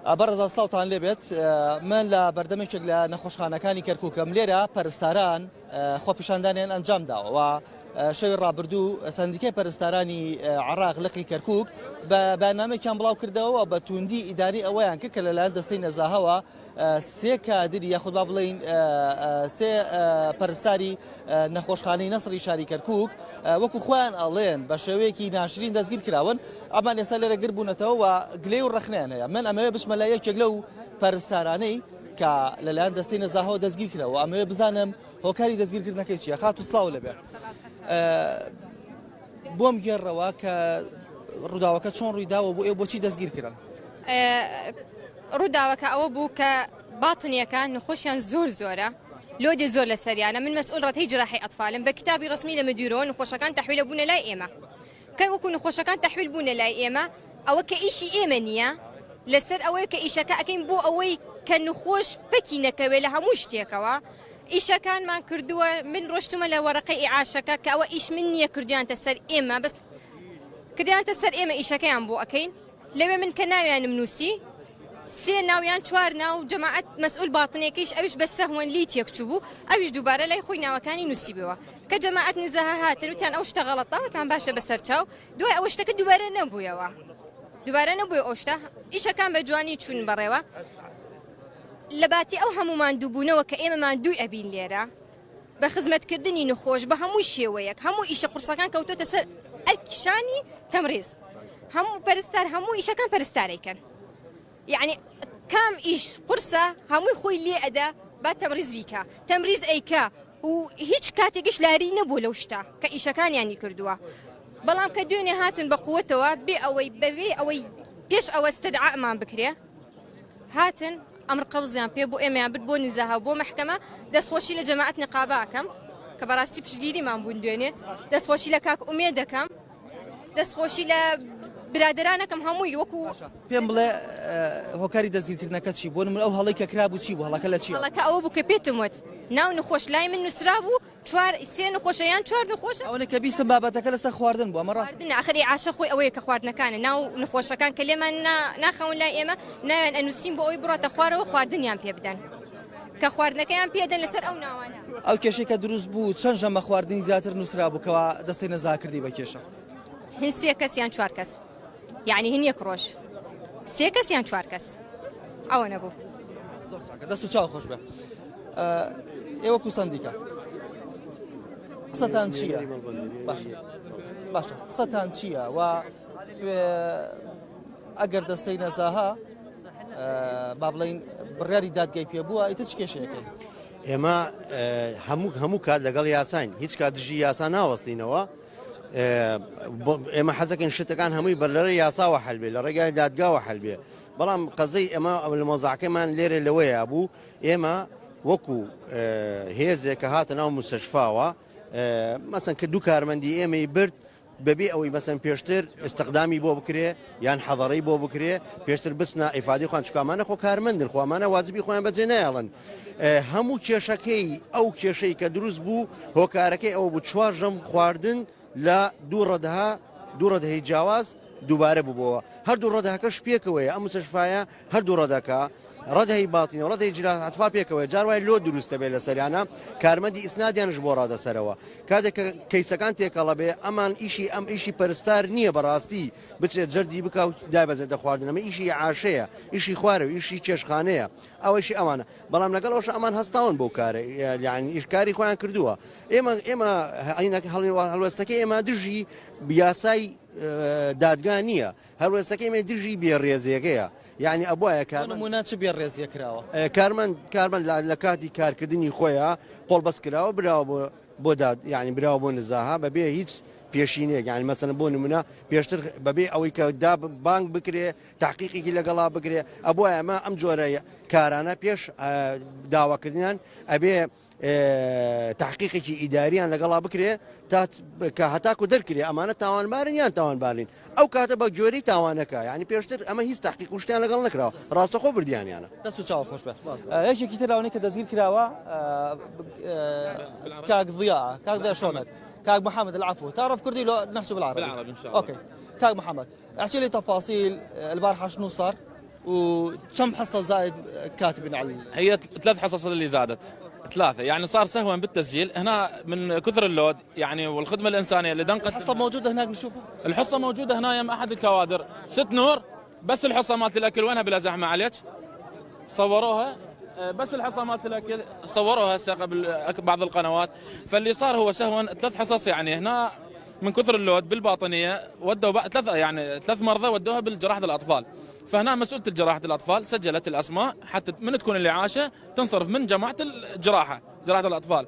بەڕێزان سڵاوتان لێبێت من لە بەردەمێکێک لە نەخۆشخانەکانی کەرکووکەم لێرە پەرستاران خۆپیشاندانیان ئەنجام داوە شەوی ڕابردوو سندیکای پەرستارانی عێراق لقی کەرکووک بە بەنامێکیان بڵاو کردەوە بە توندی ئیداری ئەوەیان کرد کە لەلایەن دەستەی نەزاهەوە سێ کادری یاخود با بڵێن سێ پەرستاری نەخۆشخانەی نەسری شاری کەرکووک وەکو خۆیان ئەڵێن بە شێوەیەکی ناشرین دەستگیر کراون ئەمان ئێستا لێرە گر بوونەتەوە و گلەی و ڕەخنیان هەیە من ئەمەوێ بچمە لای یەکێک لەو پەرستارانەی کە لەلایەن دەستەی نەزاهەوە دەستگیر کراوە ئەمەوێ بزانم هۆکاری دەستگیرکردنەکەی چییە خات و سڵاو لەبێ بۆم گێڕەوە کە ڕووداوەکە چۆن ڕوویداوە بۆ ئێوە بۆچی دەستگیرکردن ڕووداوەکە ئەوە بوو کە باتنیەکان نەخۆشیان زۆرە لۆدی زۆر لە سەریانە من مەسئول ڕەتەی جراحی ئەطفالم بە کتابی ڕسمی لە مدیرەوە نەخۆشەکان تەحویلە بوونە لای ئێمە کە وەکو نەخۆشەکان تەحویل بوونە لای ئێمە ئەوە کە ئیشی ئێمە نییە لەسەر ئەوەی کە ئیشەکە ئەکەین بۆ ئەوەی کە نەخۆش پەکی نەکەوێت لە هەموو شتێکەوە ئیشەکانمان کردووە من ڕۆشتومە لە وەرەقەی ئیعاشەکە کە ئەوە ئیش من نییە کردیانتە سەر ئێمە بەس کردیانتە سەر ئێمە ئیشەکەیان بۆ ئەەکەین لەوێ من کە ناویانم نووسی سێ ناویان چوار ناو جەماعەت مەسئول باتنێکیش ئەوش بە سەهوەن لی تێکچوو بوو ئەوش دووبارە لای خۆی ناوەکانی نووسیبەوە کە جەماعەت نزەها هاتن وتیان ئەو شتە غەڵەتەوەتان باشە بەسەر چاو دوای ئەوە شتەکە دووبارە نەبوویەوە ئەو شتە ئیشەکان بە جوانی چوون بەڕێوە لە باتی ئەو هەمومان دووبوونەوە کە ئێمەمان دووی ئەبین لێرە بە خزمەتکردنی نەخۆش بە هەموو شێوەیەک هەموو ئیشە قورسەکان کەوتۆتە سەر ئەرکیشانی تەمریز هەموو پەرستار هەموو ئیشەکان پەرستارێکن یعنی کام ئیش قورسە هەمووی خۆی لێ ئەدا با تەمریز بیکە تەمریز ئەیکا و هیچ کاتێکیش لاری نەبوو لەو شتە کە ئیشەکانیانی کردووە بەڵام کە دوێنێ هاتن بە قووەتەوە بەوێ ئەوەی پێش ئەوە استدعاءمان بکرێ هاتن ئەمر قەوزیان پێ بۆ ئێمەیان برد بۆ نزاها بۆ محکەمە دەستخۆشی لە جەماعەت نقاباکەم کە بەڕاستی پشتگیریمان بوون دوێنێ دەستخۆشی لە کاک ئومێد دەکەم دەستخۆشی لە برادرانەکەم هەمووی وەکو پێم بڵێ هۆکاری دەستگیرکردنەکە چی بۆ من ئەو هەڵی کە کرا بوو چی بوو هەڵەکە لە چی هەڵەکە ئەوە بوو کە پێتم وت ناو نەخۆش لای من نووسرا بوو چوار سێ نەخۆشەیان چوار نەخۆشە ئەوەنە کە بیستم بابەتەکە لەسەر خواردن بوو ئەمە ڕاست ئاخری عاشە خۆی ئەوەیە کە خواردنەکانە ناو نەخۆشەکان کە لێمان ناخەون لای ئێمە ناویان ئەنووسین بۆ ئەوی بڕاتە خوارەوە خواردنیان پێ بدەن کە خواردنەکەیان پێدەن لەسەر ئەو ناوانە ئەو کێشەی کە دروست بوو چەند ژەمە خواردنی زیاتر نووسرا بووکەوە دەستی نەزاکردی بە کێشە هەن سێ کەس یان چوار کەس یعنی هەن یەک ڕۆژ سێ کەس یان چوار کەس ئەوە نەبوو دەست و چاو خۆش بێ ئێوە کوسەندیکە قسەتان چییە باشە قسەتان چییە و ئەگەر دەستەی نەزاها با بڵێن بڕیاری دادگای پێ بووە ئیتر چ کێشەیەکەی ئێمە هەموو کات لەگەڵ یاساین هیچ کات دژی یاسا ناوەستینەوە ئێمە حەزەکەن شتەکان هەمووی بەرلەرە یاساوە حەلبێ لە ڕێگای دادگاوە حەلبێ بەڵام قەزەی ئێمە لە مۆزاعەکەمان لێرە لەوەیە بوو ئێمە وەکو هێزێک کە هاتە ناو مستەشفاوە مەسەن کە دوو کارمەندی ئێمەی برد بەبێ ئەوەی مەسەن پێشتر ئستقدامی بۆ بکرێ یان حەضەڕەی بۆ بکرێ پێشتر بچنە ئیفادەی خۆیان چکامانە خۆ کارمەندن خۆمانە واجبی خۆیان بەجێ نایڵن هەموو کێشەکەی ئەو کێشەی کە دروست بوو هۆکارەکەی ئەوە بوو چوار ژەم خواردن لە دوو ڕەدەهەی جیاواز دووبارە بووبەوە هەردوو ڕەدەکەش پێکەوەیە ئەم مستەشفایە هەردوو ڕەدەکە ڕەدەهەی باتینە ڕەدەی جراحەت ئەطفال پێکەوەی جار وای لۆ دروستە بێ لە سەریانە کارمەندی ئیسنادیانش بۆ ڕادەسەرەوە کاتێک کە کەیسەکان تێکەڵە بێ ئەمان ئیشی پەرستار نییە بەڕاستی بچێت جەردی بکە و دابەزێتە خواردن ئەمە ئیشی عاشەیە ئیشی خوارە و ئیشی چێشخانەیە ئەوەشی ئەمانە بەڵام لەگەڵ ئەوش ئەمان هەستاون بۆ کارە یعنی ئیشکاری خۆیان کردووە ئێمە هەڵوێستەکەی ئێمە دژی بیاسای دادگا نییە هەڵوێستەکەی ئێمە دژی بێڕێزیەکەیە یعنی ئەبواە کارمونە چ بێ ڕێزیە کراوە کارمەند لە کاتی کارکردنی خۆیان قۆڵ بەس کراوە براوە بۆ یعنی براوە بۆ نزاها بەبێ هیچ پێشینەیە یعنی مەسەن بۆ نمونە پێشتر بەبێ ئەوەی کە بانک بکرێ تحقیقێکی لەگەڵا بگرێ ئەبواە ئەمە ئەم جۆرە کارانە پێش داواکردیان ئەبێ تحقیقێکی ئیداریان لەگەڵا بکرێ کە هەتاکو دەرکرێ ئەمانە تاوانبارن یان تاوانبارین ئەو کاتە بە جۆری تاوانەکە ینی پێشتر ئەمە هیچ تحقیق وشتیان لەگەڵ نکراوە ڕاستەخۆ بردیانیانە دەست و چاو خۆش بێت یەکێکی تراونی کە دەستگیر کراوە کاک ضیا شلونك كاك محمد العفو تعرف كردي لو نحكي بالعربي بالعربي ان شاء الله اوكي كاك محمد احكي لي تفاصيل البارحه شنو صار وكم حصة زائد كاتبين على هي 3 حصص اللي زادت 3 يعني صار سهوا بالتسجيل هنا من كثر اللود يعني والخدمه الانسانيه اللي دنقت. الحصة موجودة هناك نشوفها. الحصه موجوده هنا يم احد الكوادر 6 نور بس الحصه مالت الاكل وينها بلا زحمه عليك صوروها بس الحصه مالت الاكل صوروها هسه قبل بعض القنوات. فاللي صار هو سهوا 3 حصص يعني هنا من كثر اللود بالباطنيه ودوا 3 مرضى ودوها بالجراحه الاطفال. فهنا مسؤولة جراحة الأطفال سجلت الأسماء حتى من تكون اللي عاشه تنصرف من جماعة جراحة الأطفال.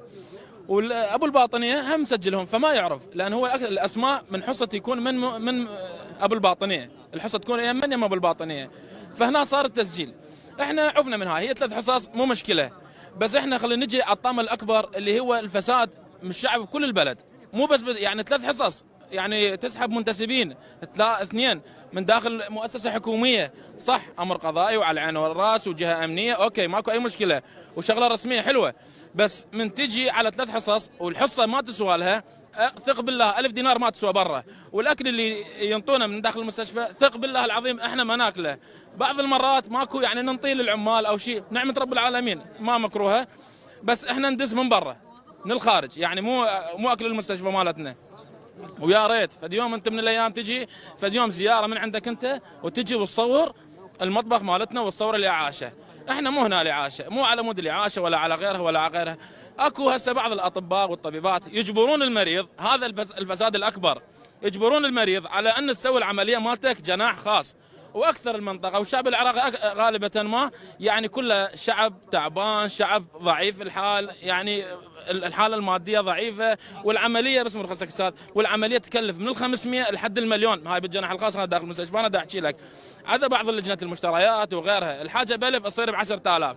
وأبو الباطنية هم مسجلهم فما يعرف لأن هو الأسماء من حصة يكون من أبو الباطنية الحصة تكون يم أبو الباطنية. فهنا صار التسجيل. احنا عفنا من هاي هي 3 حصص مو مشكلة بس احنا خلينا نجي على الطامة الأكبر اللي هو الفساد من الشعب بكل البلد مو بس يعني 3 حصص يعني تسحب منتسبين 2 من داخل مؤسسة حكومية صح أمر قضائي وعلى العين والراس وجهة أمنية أوكي ماكو أي مشكلة وشغلة رسمية حلوة بس من تجي على 3 حصص والحصة ما تسوى لها ثق بالله 1000 دينار ما تسوى برا والأكل اللي ينطونه من داخل المستشفى ثق بالله العظيم إحنا ما ناكله. بعض المرات ماكو يعني ننطيه للعمال أو شيء نعمة رب العالمين ما مكروهة بس إحنا ندز من برا من الخارج يعني مو أكل المستشفى مالتنا. ويا ريت فد يوم انت من الايام تجي فد يوم زياره من عندك انت وتجي وتصور المطبخ مالتنا وتصور الاعاشه. احنا مو هنا الاعاشه مو على مود الاعاشه ولا على غيرها ولا على غيرها. اكو هسه بعض الاطباء والطبيبات يجبرون المريض هذا الفساد الاكبر يجبرون المريض على ان تسوي العمليه مالتك جناح خاص. واكثر المنطقه والشعب العراقي غالبا ما يعني كله شعب تعبان شعب ضعيف الحال يعني الحاله الماديه ضعيفه والعمليه بس مرخصك استاذ والعمليه تكلف من 500 لحد المليون. هاي بالجناح الخاص انا داخل المستشفى انا دا احكي لك عدا بعض لجنه المشتريات وغيرها الحاجه ب1000 تصير ب 10000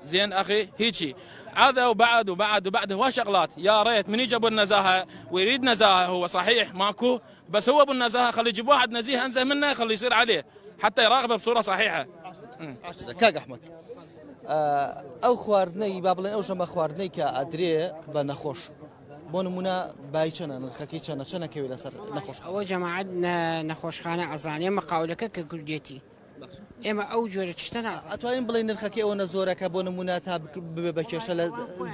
زين اخي هيجي هذا وبعد هو شغلات. يا ريت من يجي ابو النزاهه ويريد نزاهه هو صحيح ماكو بس هو ابو النزاهه خلي يجيب واحد نزيه انزه منه خلي يصير عليه حتى يراقبه بصوره صحيحه. كاك احمد او خواردنەی با بڵێن ئەو ژەمە خواردنەی کە ئەدرێ بە نەخۆش بۆ نمونە بای چەنە نرخەکەی چەنە چەنەکەوێت لەسەر نەخۆش ئەوە جەماعەت نەخۆشخانە ئەزانێ مەقاولەکە کە کوردێتی ئێمە ئەو جۆرە چشتە نازانین ئەتوانین بڵێن نرخەکەی ئەوە زۆرەکە بۆ نمونە تا ببێ بە کێشە لە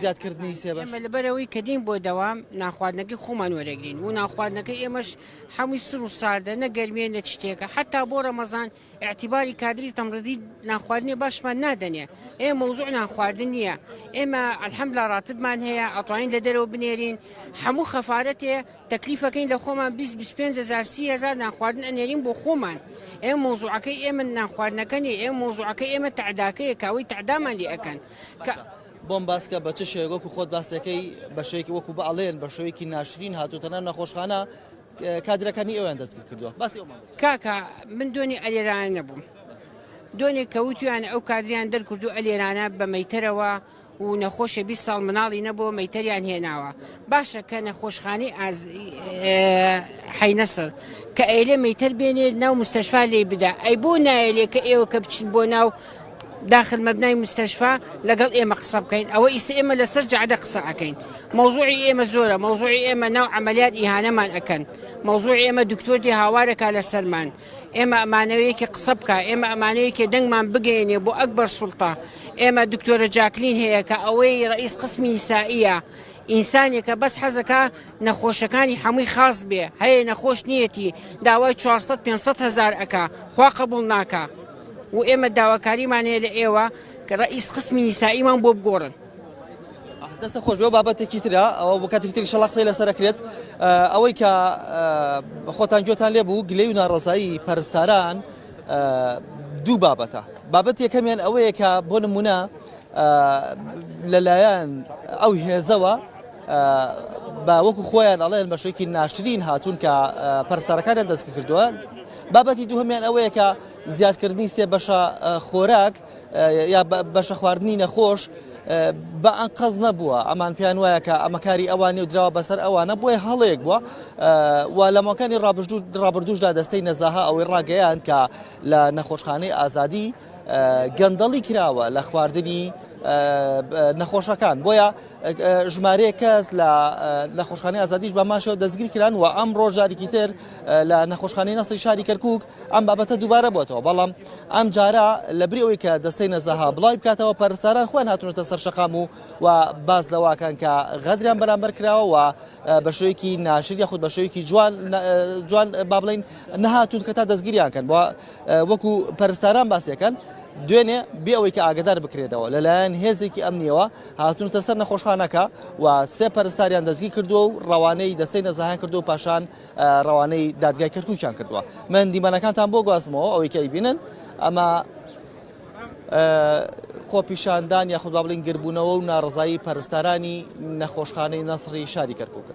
زیادکردنی سێبەش. ئێمە لەبەرەوەی کە دین بۆ دەوام ناخواردنەکەی خۆمان وەرەگرین و ناخواردنەکەی ئێمەش هەمووی سر و ساردە نەگەرمێن لە شتێکە حتا بۆ ڕەمەزان اعتیباری کادری تەمڕدی ناخواردنی باشمان نادەنێ. ئێمە مەوزوع ناخواردن نییە ئێمە ئەلحەمدولیلا ڕاتبمان هەیە ئەتوانین لە دەرەوە بنێرین هەموو خەفارەتێ تەکلیفەکەین لە خۆمان 25,000 30,000 ناخواردن ئەنێرین بۆ خۆمان. ئێمە مەوزوعەکەی ئێمە ناخواردنەکەنی ئێمە مەوزوعەکەی ئێمە تعداکەیە کاوەی تعدامان لێ ئەکەن بۆم باسکە بە چ شێوەیەک وەکو خۆت باسەکەی بە شێوەیەکی وەکو بەڵێن بە شێوەیەکی ناشرین هاتووتەنە نەخۆشخانە کادرەکانی ئەویان دەستگیر کردووە باسی کاکە من دۆنی ئەلێرانە نەبووم دۆنێک کەوتیانە ئەو کادریان دەرکردو ئەلێرانە بە مەیتەرەوە و نەخۆشە 20 ساڵ مناڵی نەبووە مەیتەریان هێناوە باشە کە نەخۆشخانەی حەینەسر کە ئەیلێ مەیتەر بێنێت ناو مستەشفا لێ بدا ئەی بۆ نایەلێ کە ئێوە کە بچین بۆ ناو داخل مبنای مستەشفا لەگەڵ ئێمە قسە بکەین ئەوە ئیسە ئێمە لەسەر جعدە قسە ئەکەین. مەوزوعی ئێمە زۆرە مەوزوعی ئێمە ناو عملیات ئیهانەمان ئەکەن مەوزوعی ئێمە دکتۆر دی هاوارەکە لەسەرمان ئێمە ئەمانەوەیەکی قسە بکە ئێمە ئەمانەیەکی دەنگمان بگەێنێ بۆ ئەکبەر سوڵتە. ئێمە دکتۆرە جاکلین هەیە کە ئەوەی ڕئیس قسمی نیسائیە ئینسانێکە بەس حەزەکە نەخۆشەکانی هەمووی خاص بێ هەیە نەخۆش نیەتی داوای 400-500 هزار ئەکا خوا قبول ناکە و ئێمە داواکاریمانەیە لە ئێوە کە ڕئیس قسمی نیسائیمان بۆ بگۆڕن. دەستە خۆش بۆ بابەتێکی ترە ئەوە بۆ کاتێکی تری شەڵا قسەی لەسەرەکرێت ئەوەی کە خۆتان گوێتان لێ بوو گلەی و ناڕەزایی پەرستاران دوو بابەتە. بابەت یەکەمیان ئەوەیە کە بۆ نمونە لەلایەن ئەو هێزەوە بە وەکو خۆیان ئەڵێن بە شێوەیەکی ناشرین هاتوون کە پەرستارەکانیان دەستگیر کردووە. بابەتی دووهەمیان ئەوەیە کە زیادکردنی سێ بەشە خۆراک یا بەشە خواردنی نەخۆش بە ئەنقەز نەبووە ئەمان پێیان وایە کە ئەمەکاری ئەوانی و دراوە بەسەر ئەوانە بۆیە هەڵەیەک بووە و لە ماکانی ڕابردووشدا دەستەی نەزاها ئەوەی ڕاگەیان کە لە نەخۆشخانەی ئازادی گەندەڵی کراوە لە خواردنی نەخۆشەکان بۆیە ژمارەیە کەس لە نەخۆشخانەی ئازادیش بە ماشەوە دەستگیر کران و ئەمڕۆ جارێکی تر لە نەخۆشخانەی نەسری شاری کەرکووک ئەم بابەتە دووبارە بووەتەوە بەڵام ئەم جارە لەبری ئەوەی کە دەستەی نەزەها بڵاوی بکاتەوە پەرستاران خۆیان هاتوونەتە سەر شەقام و باز لەواکەن کە غەدریان بەرامبەر کراوە و بە شێوەیەکی ناشر یاخود بە شێوەیەکی جوان با بڵین نەهاتوون کە تا دەستگیریان کەن وەکو پەرستاران باسیەکەن دوێنێ بێ ئەوەی کە ئاگدار بکرێتەوە لەلایەن هێزێکی ئەمنیەوە هاتوونەتە سەر نەخۆشخانەکە و سێ پەرستاریان دەستگیر کردووە و ڕەوانەی دەستەی نەزەهایان کردو و پاشان ڕەوانەی دادگای کەرکووکیان کردووە. من دیمەنەکانتان بۆ گوازمەوە ئەوەی کە ئەیبینن ئەمە خۆپیشاندان یاخود با بڵین گربوونەوە و ناڕزایی پەرستارانی نەخۆشخانەی نەسری شاری کەرکووکە.